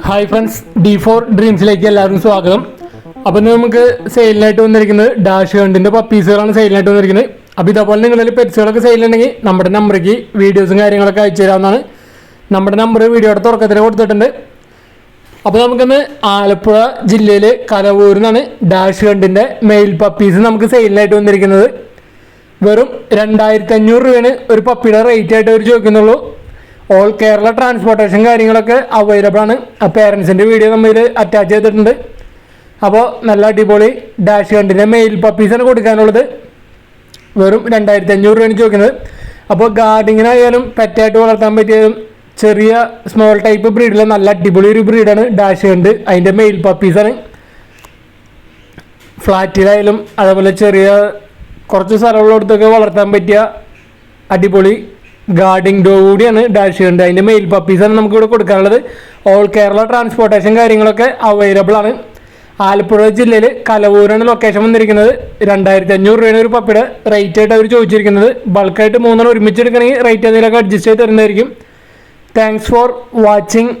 Hi friends, D4 ഡ്രീംസിലേക്ക് എല്ലാവർക്കും സ്വാഗതം. അപ്പോൾ നമുക്ക് സെയിലിനായിട്ട് വന്നിരിക്കുന്നത് ഡാഷ് ഹണ്ടിൻ്റെ പപ്പീസുകളാണ് സെയിലിനായിട്ട് വന്നിരിക്കുന്നത്. അപ്പോൾ ഇതേപോലെ നിങ്ങളിൽ പെറ്റ്സുകളൊക്കെ സെയിലുണ്ടെങ്കിൽ നമ്മുടെ നമ്പറേക്ക് വീഡിയോസും കാര്യങ്ങളൊക്കെ അയച്ചു തരാവുന്നതാണ്. നമ്മുടെ നമ്പർ വീഡിയോയുടെ തുടക്കത്തിൽ കൊടുത്തിട്ടുണ്ട്. അപ്പോൾ നമുക്കിന്ന് ആലപ്പുഴ ജില്ലയിൽ കലവൂരിൽ നിന്നാണ് ഡാഷ് ഹണ്ടിൻ്റെ മെയിൽ പപ്പീസ് നമുക്ക് സെയിലിനായിട്ട് വന്നിരിക്കുന്നത്. വെറും 2500 രൂപയാണ് ഒരു പപ്പിയുടെ റേറ്റ് ആയിട്ട് അവർ ചോദിക്കുന്നുള്ളൂ. ഓൾ കേരള ട്രാൻസ്പോർട്ടേഷൻ കാര്യങ്ങളൊക്കെ അവൈലബിൾ ആണ്. ആ പേരൻസിൻ്റെ വീഡിയോ നമ്മൾ അറ്റാച്ച് ചെയ്തിട്ടുണ്ട്. അപ്പോൾ നല്ല അടിപൊളി ഡാഷ് ഹണ്ടിൻ്റെ മെയിൽ പപ്പീസാണ് കൊടുക്കാനുള്ളത്. വെറും 2500 രൂപയാണ് ചോദിക്കുന്നത്. അപ്പോൾ ഗാർഡിങ്ങിനായാലും പെറ്റായിട്ട് വളർത്താൻ പറ്റിയതും ചെറിയ സ്മോൾ ടൈപ്പ് ബ്രീഡിലെ നല്ല അടിപൊളി ഒരു ബ്രീഡാണ് ഡാഷ് ഹണ്ട്. അതിൻ്റെ മെയിൽ പപ്പീസാണ്. ഫ്ലാറ്റിലായാലും അതേപോലെ ചെറിയ കുറച്ച് സ്ഥലമുള്ളിടത്തൊക്കെ വളർത്താൻ പറ്റിയ അടിപൊളി ഗാർഡിങ് ഡോ കൂടിയാണ് ഡാഷ് ഹണ്ട്. അതിൻ്റെ മെയിൽ പപ്പീസാണ് നമുക്കിവിടെ കൊടുക്കാനുള്ളത്. ഓൾ കേരള ട്രാൻസ്പോർട്ടേഷൻ കാര്യങ്ങളൊക്കെ അവൈലബിൾ ആണ്. ആലപ്പുഴ ജില്ലയിൽ കലവൂരാണ് ലൊക്കേഷൻ വന്നിരിക്കുന്നത്. 2500 രൂപയാണ് ഒരു പപ്പിയുടെ റേറ്റ് ആയിട്ട് അവർ ചോദിച്ചിരിക്കുന്നത്. ബൾക്കായിട്ട് 3 ഒരുമിച്ച് എടുക്കണമെങ്കിൽ റേറ്റ് എന്തെങ്കിലുമൊക്കെ അഡ്ജസ്റ്റ് ചെയ്ത് തരുന്നതായിരിക്കും. Thanks for watching.